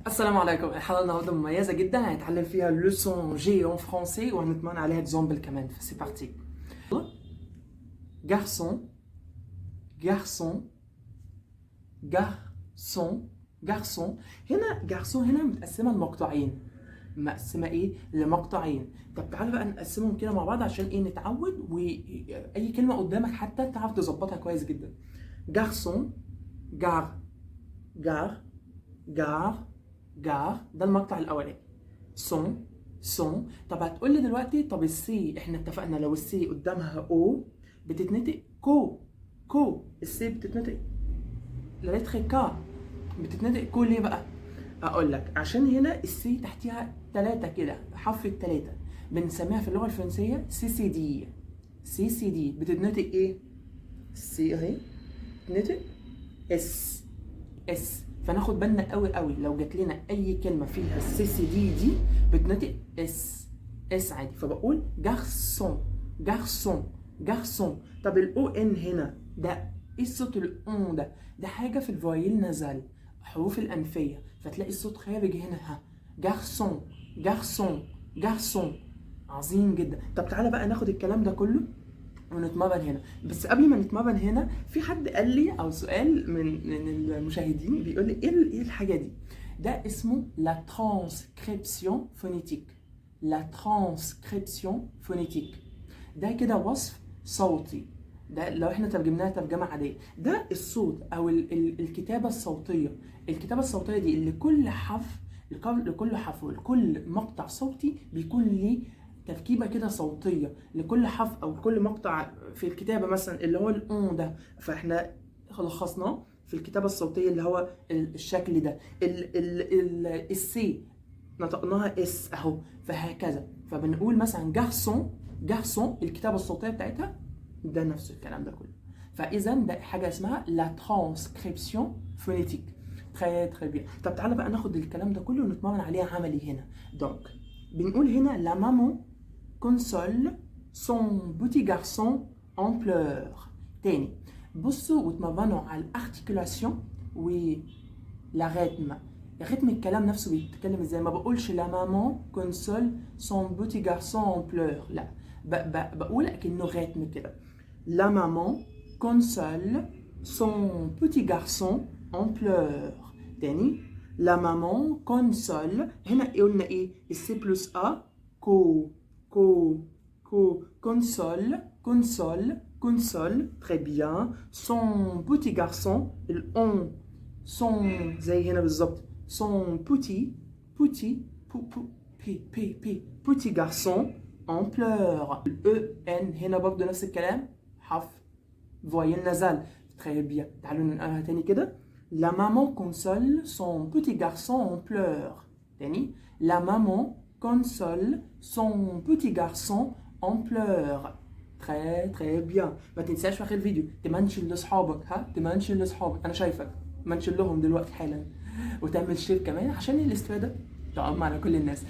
السلام عليكم. الحلقة النهاردة مميزة جدا، هنتعلم فيها لوسون جي اون فرونسي وهنتمرن عليها اكزامبل كمان. سي بارتي. garçon garçon garçon garçon. هنا garçon هنا متقسمة لمقطعين، مقسمة ايه؟ لمقطعين. طب تعالوا بقى نقسمهم كده مع بعض عشان ايه؟ نتعود، واي كلمة قدامك حتى تعرف تظبطها كويس جدا. garçon gar gar gar جار، ده المقطع الاولاني. سون سون. طب هتقول لي دلوقتي، طب السي احنا اتفقنا لو السي قدامها او بتتنطق كو. كو السي بتتنطق لتر كا، بتتنطق كو. ليه بقى؟ اقول لك عشان هنا السي تحتيها ثلاثة كده، حرف الثلاثة بنسميها في اللغة الفرنسية سي سي دي. سي سي دي بتتنطق ايه؟ السي اهي بتتنطق اس اس. فناخد بالنا قوي قوي لو جات لنا اي كلمه فيها السي سي دي بتنطق اس اس عادي. فبقول جارسون جارسون جارسون. طب الاو ان هنا ده ايه الصوت؟ الاون ده حاجه في الفويل نازال، حروف الانفيه، فتلاقي الصوت خارج هنا. ها، جارسون جارسون جارسون. عظيم جدا. طب تعالى بقى ناخد الكلام ده كله ونتمرن هنا. بس قبل ما نتمرن هنا، في حد قال لي او سؤال من المشاهدين بيقول لي ايه الحاجه دي؟ ده اسمه لا ترانسكريبسيون فونيتيك. لا ترانسكريبسيون فونيتيك ده كده وصف صوتي. ده لو احنا ترجمناها ترجمه عاديه، ده الصوت او الكتابه الصوتيه. الكتابه الصوتيه دي اللي كل حرف، لكل حرف ولكل مقطع صوتي بيكون ليه تركيبه كده صوتيه لكل حرف او كل مقطع في الكتابه. مثلا اللي هو الاون ده، فاحنا لخصناه في الكتابه الصوتيه اللي هو الشكل ده. السي نطقناها اس اهو، فهكذا. فبنقول مثلا جارسون جارسون، الكتابه الصوتيه بتاعتها ده نفس الكلام ده كله. فاذا ده حاجه اسمها لا ترانسكريبسيون فونيتيك. تري تري بيان. طب تعالى بقى ناخد الكلام ده كله ونتمرن عليه عملي هنا. دونك بنقول هنا لا مامون console son petit garçon en pleurs. تاني بصوا وتمرنوا على الارتيكولاسيون ولا ريتم. رتم الكلام نفسه بيتكلم ازاي. ما بقولش لا مامون كونسول سون بوتي جارسون اون بلور، لا، بقول اكنه رتم كده. لا مامون كونسول سون بوتي جارسون اون بلور. تاني لا مامون كونسول. هنا قلنا ايه؟ السي بلس ا كو كو كو. كونسول كونسول كونسول. تري بيان. سون بوتي جارسون، الاون son زي هنا بالظبط. son petit petit petit garçon en pleurs. E N هنا برضه نفس الكلام، حرف voyelle nasale. Très bien. تعالوا نقراها تاني كده. La maman console son petit garçon en pleurs. تاني. La maman console son petit garçon en pleurs. Très très bien. ما تنساش في اخر الفيديو تمنشن لاصحابك. ها، تمنشن لاصحابك، انا شايفك منشن لهم دلوقتي حالا، وتعمل شير كمان عشان الاستفاده تعم على كل الناس.